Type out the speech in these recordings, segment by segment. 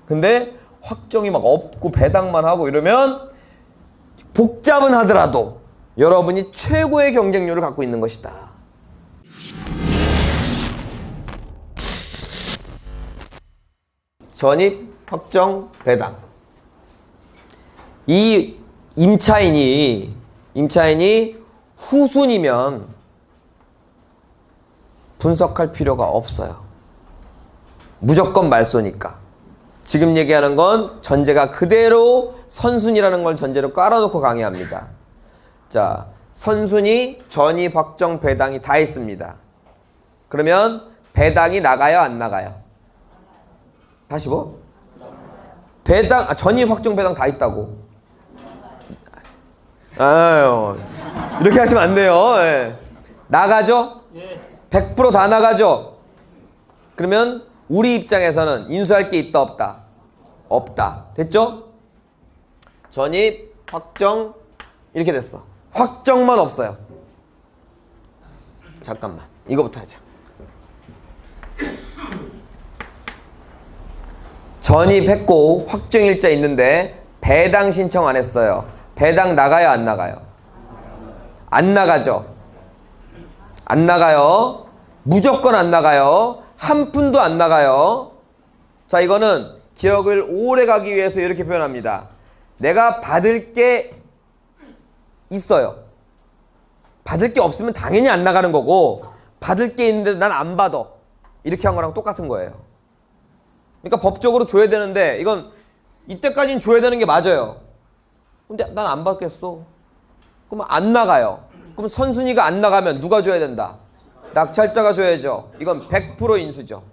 근데 확정이 막 없고 배당만 하고 이러면 복잡은 하더라도 여러분이 최고의 경쟁력을 갖고 있는 것이다. 전입, 확정, 배당. 이 임차인이 후순이면 분석할 필요가 없어요. 무조건 말소니까. 지금 얘기하는 건 전제가 그대로 선순이라는 걸 전제로 깔아놓고 강의합니다. 자, 선순위, 전입, 확정, 배당이 다 있습니다. 그러면 배당이 나가요, 안 나가요? 다시 뭐? 배당, 전입, 확정, 배당 다 있다고. 아유, 이렇게 하시면 안 돼요. 예. 나가죠? 100% 다 나가죠? 그러면 우리 입장에서는 인수할 게 있다, 없다? 없다. 됐죠? 전입, 확정, 이렇게 됐어. 확정만 없어요. 잠깐만. 이거부터 하자. 전입했고 확정일자 있는데 배당 신청 안 했어요. 배당 나가요, 안 나가요? 안 나가죠? 안 나가요. 무조건 안 나가요. 한 푼도 안 나가요. 자, 이거는 기억을 오래 가기 위해서 이렇게 표현합니다. 내가 받을 게 있어요. 받을 게 없으면 당연히 안 나가는 거고, 받을 게 있는데 난 안 받아. 이렇게 한 거랑 똑같은 거예요. 그러니까 법적으로 줘야 되는데 이건 이때까지는 줘야 되는 게 맞아요. 근데 난 안 받겠어. 그러면 안 나가요. 그럼 선순위가 안 나가면 누가 줘야 된다? 낙찰자가 줘야죠. 이건 100% 인수죠.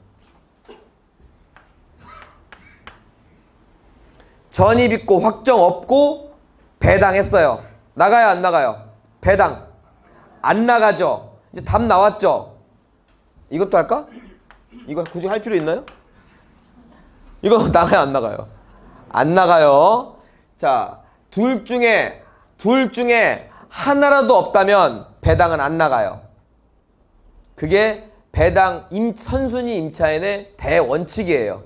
전입 있고 확정 없고 배당했어요. 나가요, 안 나가요? 배당. 안 나가죠. 이제 답 나왔죠? 이것도 할까? 이거 굳이 할 필요 있나요? 이거 나가요, 안 나가요? 안 나가요. 자, 둘 중에 하나라도 없다면 배당은 안 나가요. 그게 배당 선순위 임차인의 대원칙이에요.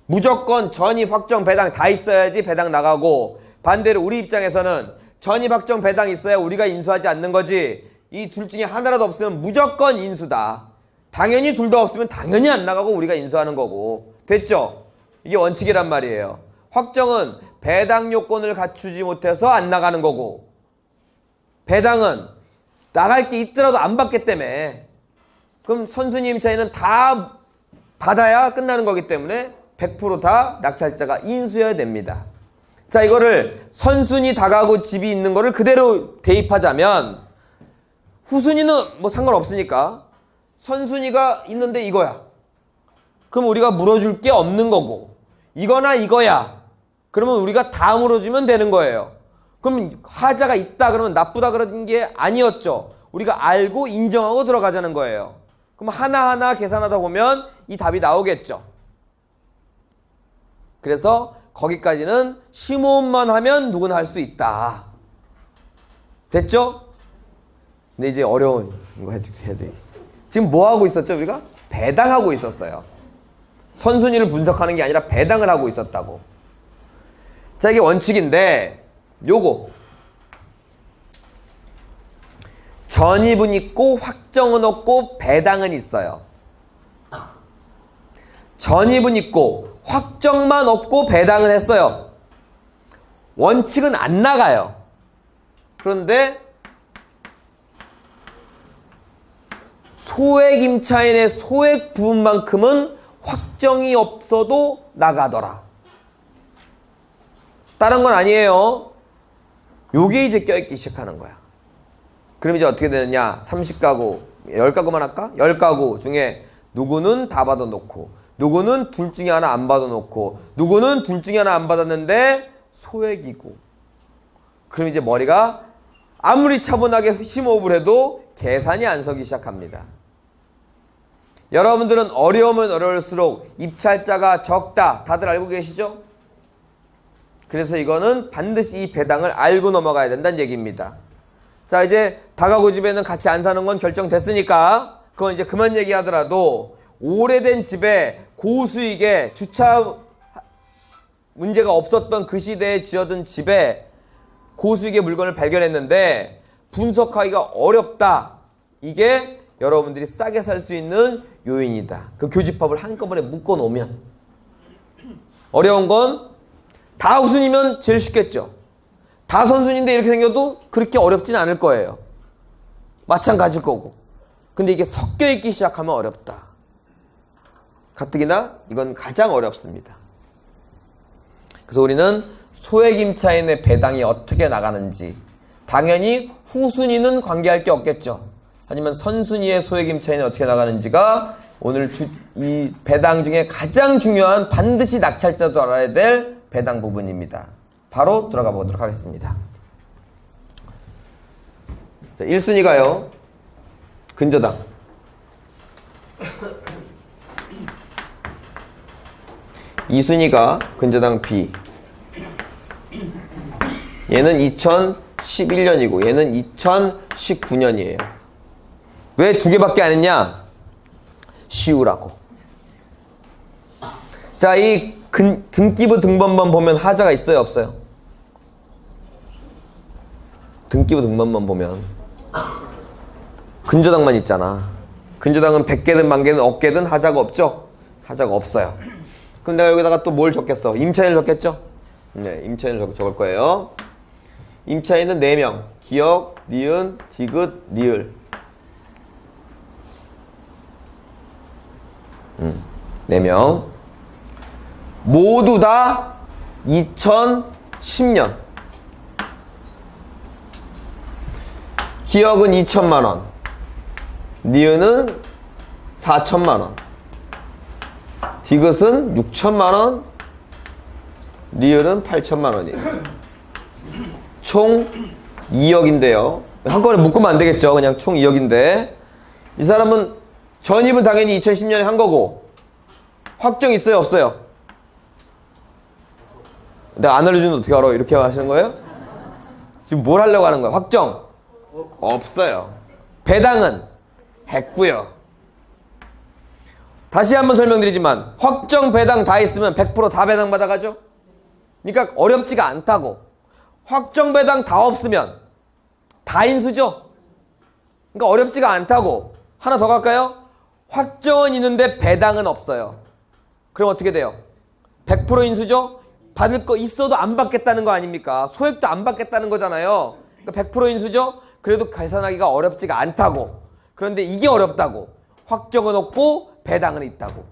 무조건 전입, 확정, 배당 다 있어야지 배당 나가고, 반대로 우리 입장에서는 전입, 확정, 배당 있어야 우리가 인수하지 않는 거지, 이 둘 중에 하나라도 없으면 무조건 인수다. 당연히 둘 다 없으면 당연히 안 나가고 우리가 인수하는 거고. 됐죠? 이게 원칙이란 말이에요. 확정은 배당 요건을 갖추지 못해서 안 나가는 거고, 배당은 나갈 게 있더라도 안 받기 때문에, 그럼 선순위 임차인은 다 받아야 끝나는 거기 때문에 100% 다 낙찰자가 인수해야 됩니다. 자, 이거를 선순위 다가구 집이 있는 거를 그대로 대입하자면, 후순위는 뭐 상관없으니까 선순위가 있는데 이거야. 그럼 우리가 물어줄 게 없는 거고, 이거나 이거야. 그러면 우리가 다 물어주면 되는 거예요. 그럼 하자가 있다 그러면 나쁘다 그런 게 아니었죠. 우리가 알고 인정하고 들어가자는 거예요. 그럼 하나하나 계산하다 보면 이 답이 나오겠죠. 그래서 거기까지는 심호흡만 하면 누구나 할 수 있다. 됐죠? 근데 이제 어려운 거 해야지. 지금 뭐 하고 있었죠, 우리가? 배당하고 있었어요. 선순위를 분석하는 게 아니라 배당을 하고 있었다고. 자, 이게 원칙인데, 요거 전입은 있고 확정은 없고 배당은 있어요. 전입은 있고 확정만 없고 배당은 했어요. 원칙은 안 나가요. 그런데 소액 임차인의 소액 부분만큼은 확정이 없어도 나가더라. 다른 건 아니에요. 요게 이제 껴있기 시작하는 거야. 그럼 이제 어떻게 되느냐? 30가구, 10가구만 할까? 10가구 중에 누구는 다 받아놓고, 누구는 둘 중에 하나 안 받아놓고, 누구는 둘 중에 하나 안 받았는데 소액이고. 그럼 이제 머리가 아무리 차분하게 심호흡을 해도 계산이 안 서기 시작합니다. 여러분들은 어려우면 어려울수록 입찰자가 적다. 다들 알고 계시죠? 그래서 이거는 반드시 이 배당을 알고 넘어가야 된다는 얘기입니다. 자, 이제 다가구 집에는 같이 안 사는 건 결정됐으니까 그건 이제 그만 얘기하더라도 오래된 집에 고수익에 주차 문제가 없었던 그 시대에 지어진 집에 고수익의 물건을 발견했는데 분석하기가 어렵다. 이게 여러분들이 싸게 살 수 있는 요인이다. 그 교집합을 한꺼번에 묶어 놓으면 어려운 건 다 우순이면 제일 쉽겠죠. 다 선순인데 이렇게 생겨도 그렇게 어렵진 않을 거예요. 마찬가지일 거고. 근데 이게 섞여 있기 시작하면 어렵다. 가뜩이나 이건 가장 어렵습니다. 그래서 우리는 소액임차인의 배당이 어떻게 나가는지, 당연히 후순위는 관계할 게 없겠죠. 하지만 선순위의 소액임차인은 어떻게 나가는지가 오늘 이 배당 중에 가장 중요한, 반드시 낙찰자도 알아야 될 배당 부분입니다. 바로 들어가 보도록 하겠습니다. 자, 1순위가요. 근저당. 이 순위가 근저당 B. 얘는 2011년이고 얘는 2019년이에요. 왜 두 개밖에 안 했냐? 쉬우라고. 자, 이 등기부 등본만 보면 하자가 있어요, 없어요? 등기부 등본만 보면 근저당만 있잖아. 근저당은 100개든 10,000개든 억개든 하자가 없죠? 하자가 없어요. 그럼 내가 여기다가 또 뭘 적겠어? 임차인을 적겠죠? 네, 임차인을 적을 거예요. 임차인은 4명. 기역, 니은, 디귿, 리을. 4명. 모두 다 2010년. 기역은 2천만 원. 니은은 4천만 원. 디귿은 6천만 원. 리을은 8천만 원이에요. 총 2억인데요. 한꺼번에 묶으면 안 되겠죠. 그냥 총 2억인데. 이 사람은 전입은 당연히 2010년에 한 거고, 확정 있어요, 없어요? 내가 안 알려주는데 어떻게 알아? 이렇게 하시는 거예요? 지금 뭘 하려고 하는 거예요? 확정? 없어요. 배당은 했고요. 다시 한번 설명드리지만 확정 배당 다 있으면 100% 다 배당 받아가죠? 그러니까 어렵지가 않다고. 확정 배당 다 없으면 다 인수죠? 그러니까 어렵지가 않다고. 하나 더 갈까요? 확정은 있는데 배당은 없어요. 그럼 어떻게 돼요? 100% 인수죠? 받을 거 있어도 안 받겠다는 거 아닙니까? 소액도 안 받겠다는 거잖아요. 그러니까 100% 인수죠? 그래도 계산하기가 어렵지가 않다고. 그런데 이게 어렵다고. 확정은 없고 배당은 있다고.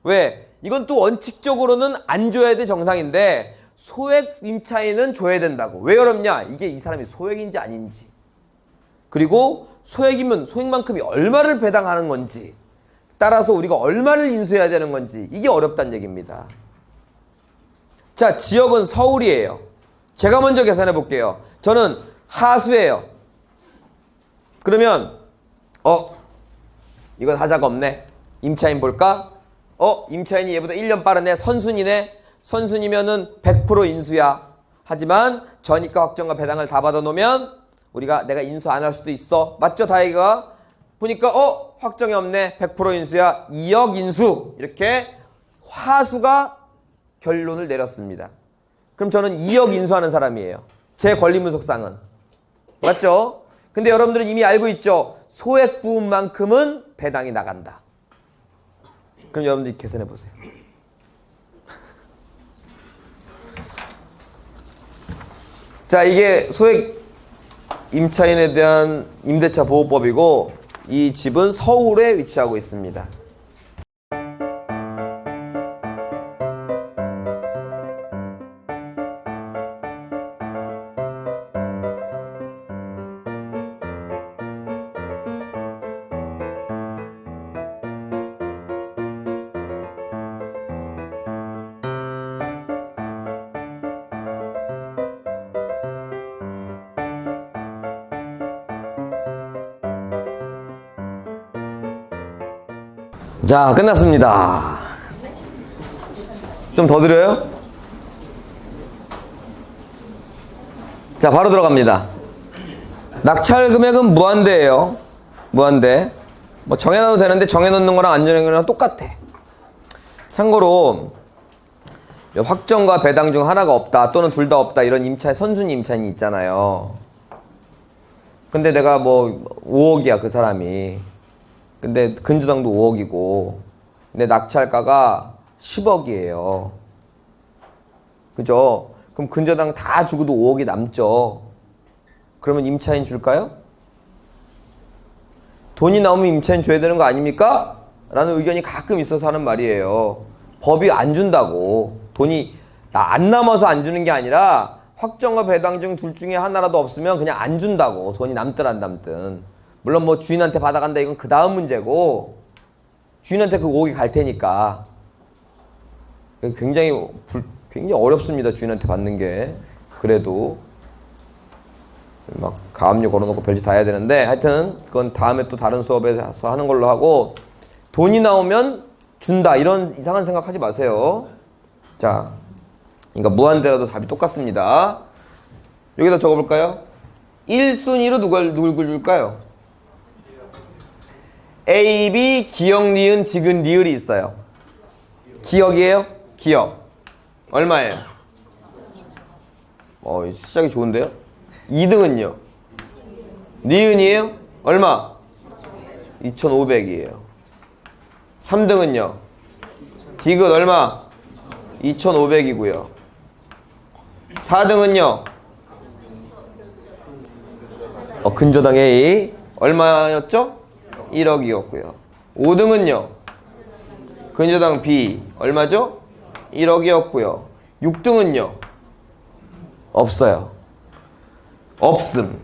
왜? 이건 또 원칙적으로는 안 줘야 돼 정상인데 소액 임차인은 줘야 된다고. 왜 어렵냐? 이게 이 사람이 소액인지 아닌지, 그리고 소액이면 소액만큼이 얼마를 배당하는 건지, 따라서 우리가 얼마를 인수해야 되는 건지, 이게 어렵다는 얘기입니다. 자, 지역은 서울이에요. 제가 먼저 계산해 볼게요. 저는 하수예요. 그러면 이건 하자가 없네. 임차인 볼까? 임차인이 얘보다 1년 빠르네. 선순이네. 선순이면은 100% 인수야. 하지만 전입과 확정과 배당을 다 받아놓으면 내가 인수 안 할 수도 있어. 맞죠, 다이가? 보니까 확정이 없네. 100% 인수야. 2억 인수. 이렇게 하수가 결론을 내렸습니다. 그럼 저는 2억 인수하는 사람이에요. 제 권리분석상은. 맞죠? 근데 여러분들은 이미 알고 있죠? 소액 부분만큼은 배당이 나간다. 그럼 여러분들이 계산해 보세요. 자, 이게 소액 임차인에 대한 임대차 보호법이고, 이 집은 서울에 위치하고 있습니다. 자, 끝났습니다. 좀 더 드려요? 자, 바로 들어갑니다. 낙찰 금액은 무한대예요. 무한대. 뭐 정해놔도 되는데 정해놓는 거랑 안 정해놓는 거랑 똑같아. 참고로 확정과 배당 중 하나가 없다 또는 둘 다 없다 이런 임차인 선순위 임차인이 있잖아요. 근데 내가 뭐 5억이야 그 사람이. 근데 근저당도 5억이고 근데 낙찰가가 10억이에요. 그죠? 그럼 근저당 다 주고도 5억이 남죠. 그러면 임차인 줄까요? 돈이 나오면 임차인 줘야 되는 거 아닙니까? 라는 의견이 가끔 있어서 하는 말이에요. 법이 안 준다고. 돈이 안 남아서 안 주는 게 아니라 확정과 배당 중 둘 중에 하나라도 없으면 그냥 안 준다고. 돈이 남든 안 남든. 물론 뭐 주인한테 받아간다 이건 그 다음 문제고 주인한테 그 5억이 갈 테니까. 굉장히 어렵습니다. 주인한테 받는 게. 그래도 막 가압류 걸어놓고 별짓 다 해야 되는데 하여튼 그건 다음에 또 다른 수업에서 하는 걸로 하고 돈이 나오면 준다 이런 이상한 생각 하지 마세요. 자, 그러니까 무한대라도 답이 똑같습니다. 여기다 적어볼까요? 1순위로 누굴 줄까요? A, B, 기역, 니은, 디귿, 리을이 있어요. 기역이에요? 기역. 얼마예요? 시작이 좋은데요? 2등은요? 니은이에요? 얼마? 2,500이에요. 3등은요? 디귿 얼마? 2,500이고요. 4등은요? 근저당 A 얼마였죠? 1억이었고요. 5등은요? 근저당 B 얼마죠? 1억이었고요. 6등은요? 없어요. 없음.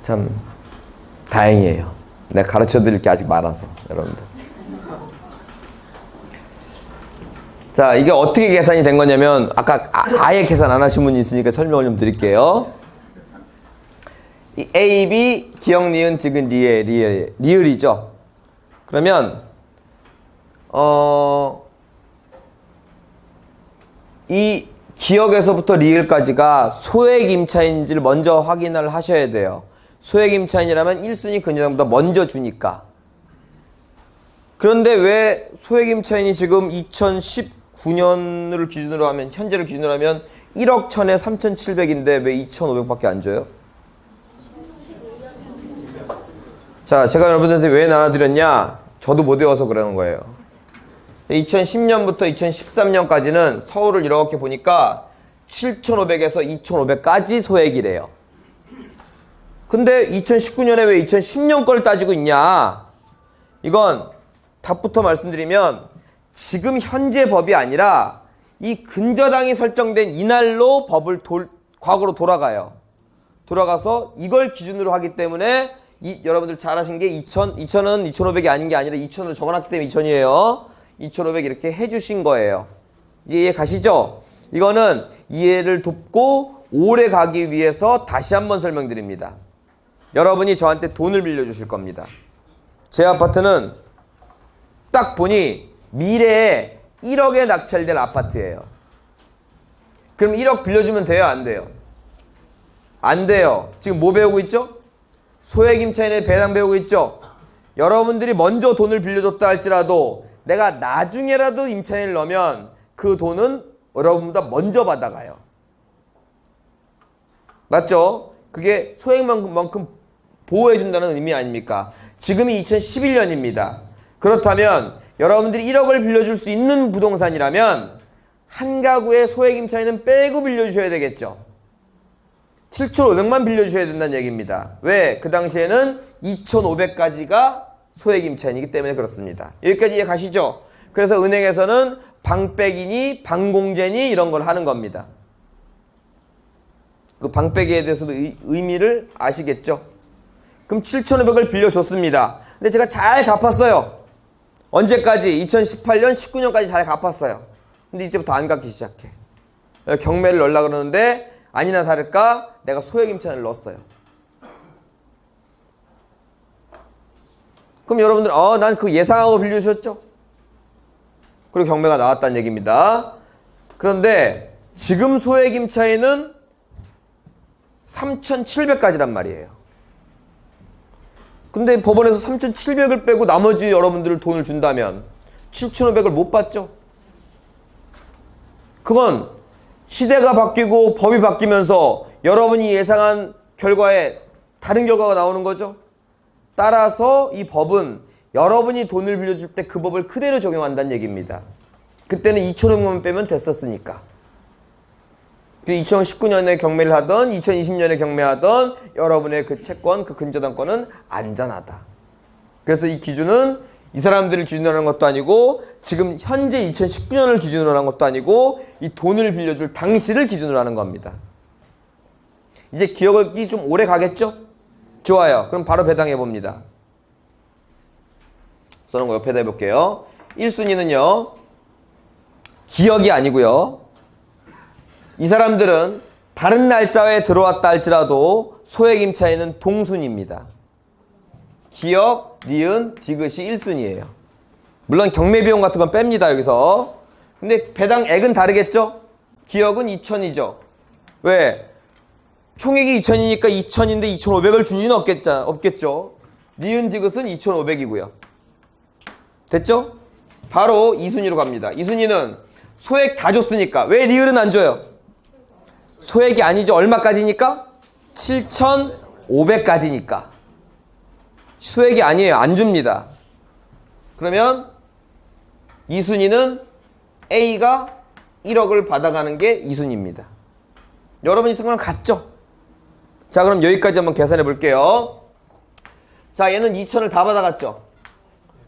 참 다행이에요. 내가 가르쳐 드릴 게 아직 많아서 여러분들. 자, 이게 어떻게 계산이 된 거냐면 아까 아예 계산 안 하신 분이 있으니까 설명을 좀 드릴게요. 이 A, B, 기역, 니은, 디귿, 리을이죠. 그러면 이 기역에서부터 리을까지가 소액임차인지를 먼저 확인을 하셔야 돼요. 소액임차인이라면 1순위 근저당보다 먼저 주니까. 그런데 왜 소액임차인이 지금 2019년을 기준으로 하면 현재를 기준으로 하면 1억 1천에 3,700인데 왜 2,500밖에 안 줘요? 자, 제가 여러분들한테 왜 나눠드렸냐? 저도 못 외워서 그러는 거예요. 2010년부터 2013년까지는 서울을 이렇게 보니까 7,500에서 2,500까지 소액이래요. 근데 2019년에 왜 2010년 걸 따지고 있냐? 이건 답부터 말씀드리면 지금 현재 법이 아니라 이 근저당이 설정된 이날로 법을 과거로 돌아가요. 돌아가서 이걸 기준으로 하기 때문에 여러분들 잘 하신 게 2,000은 2,500이 아닌 게 아니라 2,000을 적어놨기 때문에 2,000이에요. 2,500 이렇게 해주신 거예요. 이해 가시죠? 이거는 이해를 돕고 오래 가기 위해서 다시 한번 설명드립니다. 여러분이 저한테 돈을 빌려주실 겁니다. 제 아파트는 딱 보니 미래에 1억에 낙찰될 아파트예요. 그럼 1억 빌려주면 돼요? 안 돼요? 안 돼요. 지금 뭐 배우고 있죠? 소액임차인의 배당 배우고 있죠? 여러분들이 먼저 돈을 빌려줬다 할지라도 내가 나중에라도 임차인을 넣으면 그 돈은 여러분보다 먼저 받아가요. 맞죠? 그게 소액만큼 보호해준다는 의미 아닙니까? 지금이 2011년입니다. 그렇다면 여러분들이 1억을 빌려줄 수 있는 부동산이라면 한 가구의 소액임차인은 빼고 빌려주셔야 되겠죠. 7,500만 빌려주셔야 된다는 얘기입니다. 왜? 그 당시에는 2,500까지가 소액임차인이기 때문에 그렇습니다. 여기까지 이해 가시죠? 그래서 은행에서는 방빼기니 방공제니 이런 걸 하는 겁니다. 그 방빼기에 대해서도 의미를 아시겠죠? 그럼 7,500을 빌려줬습니다. 근데 제가 잘 갚았어요. 언제까지? 2018년, 19년까지 잘 갚았어요. 근데 이제부터 안 갚기 시작해. 경매를 넣으려고 그러는데 아니나 다를까 내가 소액임차인을 넣었어요. 그럼 여러분들 난 그 예상하고 빌려주셨죠? 그리고 경매가 나왔다는 얘기입니다. 그런데 지금 소액임차인은 3,700까지란 말이에요. 근데 법원에서 3,700을 빼고 나머지 여러분들 돈을 준다면 7,500을 못 받죠? 그건 시대가 바뀌고 법이 바뀌면서 여러분이 예상한 결과에 다른 결과가 나오는 거죠. 따라서 이 법은 여러분이 돈을 빌려줄 때 그 법을 그대로 적용한다는 얘기입니다. 그때는 2,500만 빼면 됐었으니까. 2019년에 경매를 하던 2020년에 경매하던 여러분의 그 채권, 그 근저당권은 안전하다. 그래서 이 기준은 이 사람들을 기준으로 하는 것도 아니고 지금 현재 2019년을 기준으로 하는 것도 아니고 이 돈을 빌려줄 당시를 기준으로 하는 겁니다. 이제 기억이 좀 오래 가겠죠? 좋아요. 그럼 바로 배당해 봅니다. 써놓은 거 옆에다 해볼게요. 1순위는요. 기억이 아니고요. 이 사람들은 다른 날짜에 들어왔다 할지라도 소액 임차인은 동순입니다. 기억, 니은, 디귿이 1순위예요. 물론 경매비용 같은 건 뺍니다. 여기서. 근데 배당액은 다르겠죠? 기억은 2,000이죠. 왜? 총액이 2,000이니까 2,000인데 2,500을 줄 리는 없겠죠. 니은, 디귿은 2,500이고요. 됐죠? 바로 2순위로 갑니다. 2순위는 소액 다 줬으니까. 왜 리을은 안 줘요? 소액이 아니죠. 얼마까지니까? 7,500까지니까. 소액이 아니에요. 안 줍니다. 그러면 2순위는 A가 1억을 받아가는 게 2순위입니다. 여러분이 생각은 같죠? 자, 그럼 여기까지 한번 계산해 볼게요. 자, 얘는 2,000을 다 받아갔죠?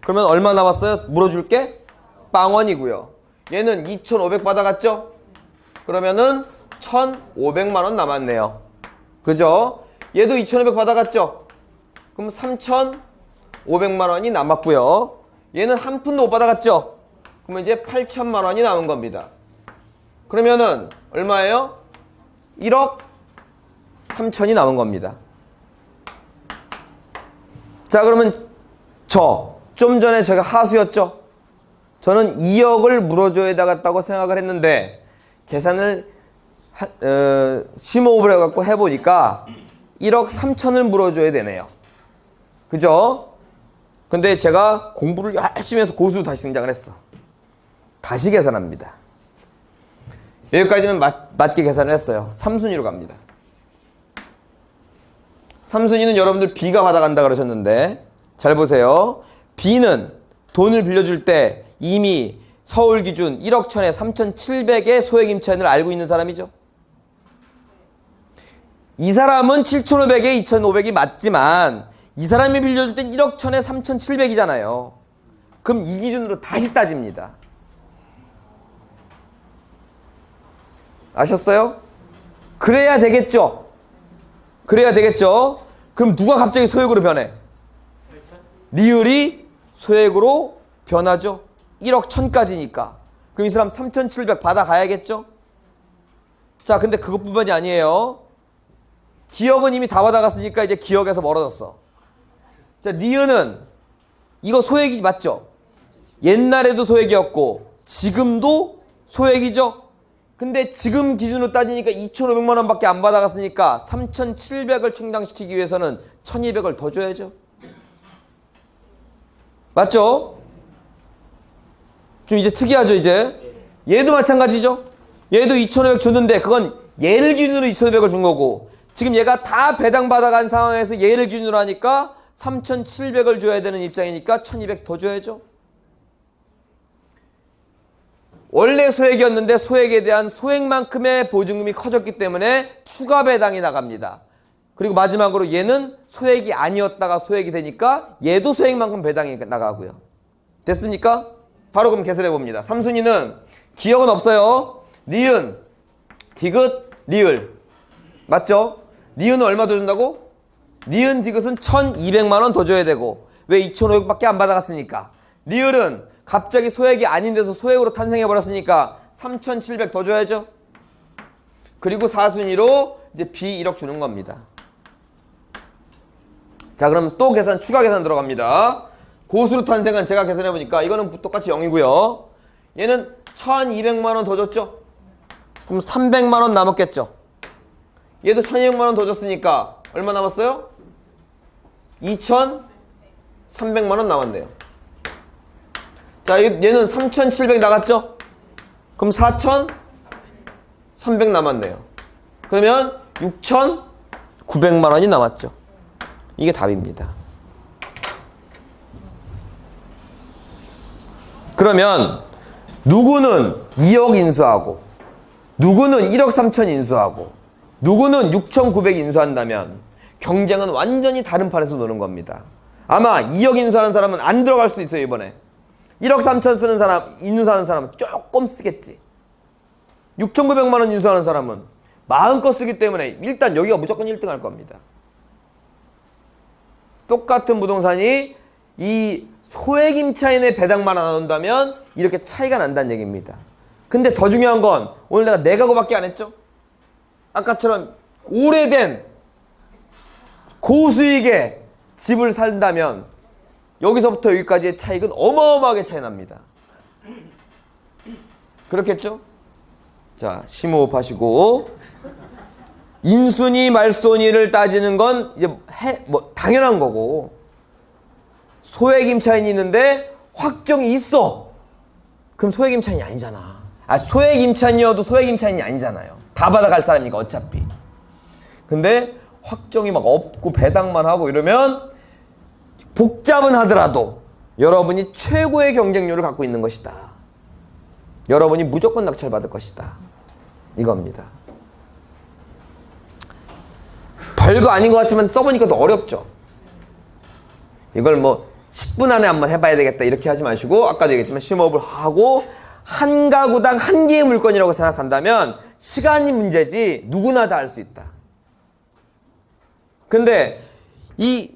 그러면 얼마 남았어요? 물어줄게? 빵원이고요. 얘는 2,500 받아갔죠? 그러면은 1,500만 원 남았네요. 그죠? 얘도 2,500 받아갔죠? 그럼 3,500만 원이 남았고요. 얘는 한 푼도 못 받아갔죠? 그러면 이제 8천만 원이 남은 겁니다. 그러면은 얼마예요? 1억 3천이 남은 겁니다. 자, 그러면 좀 전에 제가 하수였죠? 저는 2억을 물어줘야 되겠다고 생각을 했는데 계산을 심호흡을 해갖고 해보니까 1억 3천을 물어줘야 되네요. 그죠? 근데 제가 공부를 열심히 해서 고수 다시 등장을 했어. 다시 계산합니다. 여기까지는 맞게 계산을 했어요. 3순위로 갑니다. 3순위는 여러분들 B가 받아간다 그러셨는데 잘 보세요. B는 돈을 빌려줄 때 이미 서울 기준 1억 1천에 3,700의 소액 임차인을 알고 있는 사람이죠. 이 사람은 7,500에 2,500이 맞지만 이 사람이 빌려줄 땐 1억 1천에 3,700이잖아요. 그럼 이 기준으로 다시 따집니다. 아셨어요? 그래야 되겠죠? 그래야 되겠죠? 그럼 누가 갑자기 소액으로 변해? 리을이 소액으로 변하죠? 1억 1천까지니까. 그럼 이 사람 3,700 받아가야겠죠? 자, 근데 그것뿐만이 아니에요. 기억은 이미 다 받아갔으니까 이제 기억에서 멀어졌어. 자, 니은은 이거 소액이 맞죠? 옛날에도 소액이었고 지금도 소액이죠? 근데 지금 기준으로 따지니까 2,500만 원밖에 안 받아갔으니까 3,700을 충당시키기 위해서는 1,200을 더 줘야죠. 맞죠? 좀 이제 특이하죠, 이제? 얘도 마찬가지죠? 얘도 2,500 줬는데 그건 얘를 기준으로 2,500을 준 거고 지금 얘가 다 배당받아간 상황에서 얘를 기준으로 하니까 3,700을 줘야 되는 입장이니까 1,200 더 줘야죠. 원래 소액이었는데 소액에 대한 소액만큼의 보증금이 커졌기 때문에 추가 배당이 나갑니다. 그리고 마지막으로 얘는 소액이 아니었다가 소액이 되니까 얘도 소액만큼 배당이 나가고요. 됐습니까? 바로 그럼 계산해 봅니다. 3순위는 기억은 없어요. 니은, 디귿, 리을. 맞죠? 니은은 얼마 더 준다고? 니은, 디귿은 1,200만 원 더 줘야 되고 왜 2,500밖에 안 받아갔으니까. 리을은 갑자기 소액이 아닌 데서 소액으로 탄생해버렸으니까 3,700 더 줘야죠. 그리고 4순위로 이제 B 1억 주는 겁니다. 자, 그럼 또 추가 계산 들어갑니다. 고수로 탄생은 제가 계산해보니까 이거는 똑같이 0이고요. 얘는 1,200만 원 더 줬죠? 그럼 300만 원 남았겠죠? 얘도 1,200만 원 더 줬으니까 얼마 남았어요? 2,300만 원 남았네요. 자, 얘는 3,700 나갔죠? 그럼 4,000 300 남았네요. 그러면 6,900만 원이 남았죠. 이게 답입니다. 그러면 누구는 2억 인수하고 누구는 1억 3천 인수하고 누구는 6,900 인수한다면 경쟁은 완전히 다른 판에서 노는 겁니다. 아마 2억 인수하는 사람은 안 들어갈 수도 있어요. 이번에 1억 3천 쓰는 사람, 인수하는 사람은 조금 쓰겠지. 6,900만 원 인수하는 사람은 마음껏 쓰기 때문에 일단 여기가 무조건 1등 할 겁니다. 똑같은 부동산이 이 소액 임차인의 배당만 안 온다면 이렇게 차이가 난다는 얘기입니다. 근데 더 중요한 건 오늘 내가 4가구밖에 안 했죠? 아까처럼 오래된 고수익의 집을 산다면 여기서부터 여기까지의 차익은 어마어마하게 차이 납니다. 그렇겠죠? 자, 심호흡하시고 인순위 말순위를 따지는 건 이제 당연한 거고 소액 임차인이 있는데 확정이 있어. 그럼 소액 임차인이 아니잖아. 소액 임차인이어도 소액 임차인이 아니잖아요. 다 받아갈 사람이니까 어차피. 근데 확정이 막 없고 배당만 하고 이러면 복잡은 하더라도 여러분이 최고의 경쟁력을 갖고 있는 것이다. 여러분이 무조건 낙찰받을 것이다. 이겁니다. 별거 아닌 것 같지만 써보니까 더 어렵죠. 이걸 10분 안에 한번 해봐야 되겠다 이렇게 하지 마시고 아까도 얘기했지만 심호흡을 하고 한 가구당 한 개의 물건이라고 생각한다면 시간이 문제지 누구나 다 할 수 있다. 근데 이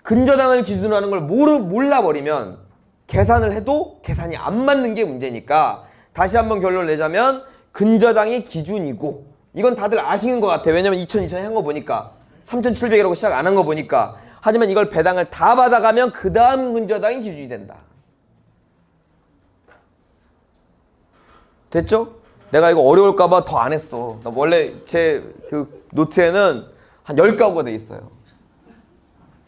근저당을 기준으로 하는 걸 몰라버리면 계산을 해도 계산이 안 맞는 게 문제니까 다시 한번 결론을 내자면 근저당이 기준이고 이건 다들 아시는 것 같아요. 왜냐면 2,000 한 거 보니까 3,700이라고 시작 안 한 거 보니까. 하지만 이걸 배당을 다 받아가면 그 다음 근저당이 기준이 된다. 됐죠? 내가 이거 어려울까봐 더 안 했어. 나 원래 제 그 노트에는 한 10가구가 돼 있어요.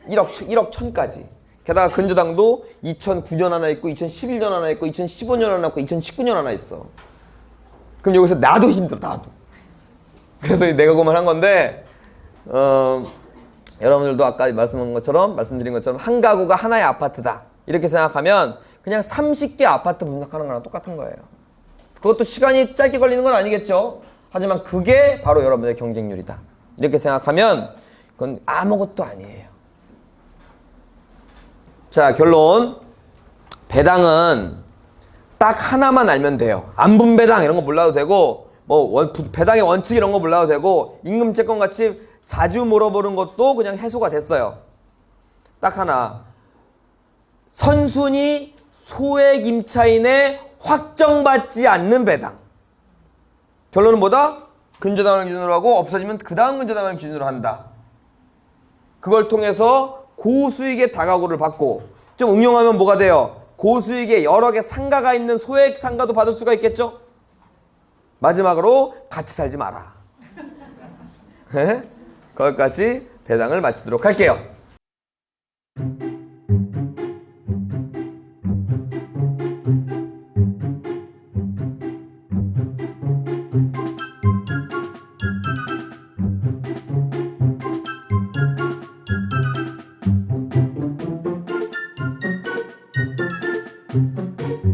1억 1,000까지. 게다가 근저당도 2009년 하나 있고 2011년 하나 있고 2015년 하나 있고 2019년 하나 있어. 그럼 여기서 나도 힘들어. 나도. 그래서 내가 그만 한 건데 여러분들도 아까 말씀드린 것처럼 한 가구가 하나의 아파트다 이렇게 생각하면 그냥 30개 아파트 분석하는 거랑 똑같은 거예요. 그것도 시간이 짧게 걸리는 건 아니겠죠. 하지만 그게 바로 여러분의 경쟁률이다 이렇게 생각하면 그건 아무것도 아니에요. 자, 결론. 배당은 딱 하나만 알면 돼요. 안분배당 이런 거 몰라도 되고 배당의 원칙 이런 거 몰라도 되고 임금채권 같이 자주 물어보는 것도 그냥 해소가 됐어요. 딱 하나. 선순위 소액 임차인의 확정받지 않는 배당. 결론은 뭐다? 근저당을 기준으로 하고 없어지면 그 다음 근저당을 기준으로 한다. 그걸 통해서 고수익의 다가구를 받고 좀 응용하면 뭐가 돼요? 고수익의 여러 개 상가가 있는 소액 상가도 받을 수가 있겠죠? 마지막으로 같이 살지 마라. 거기까지 배당을 마치도록 할게요.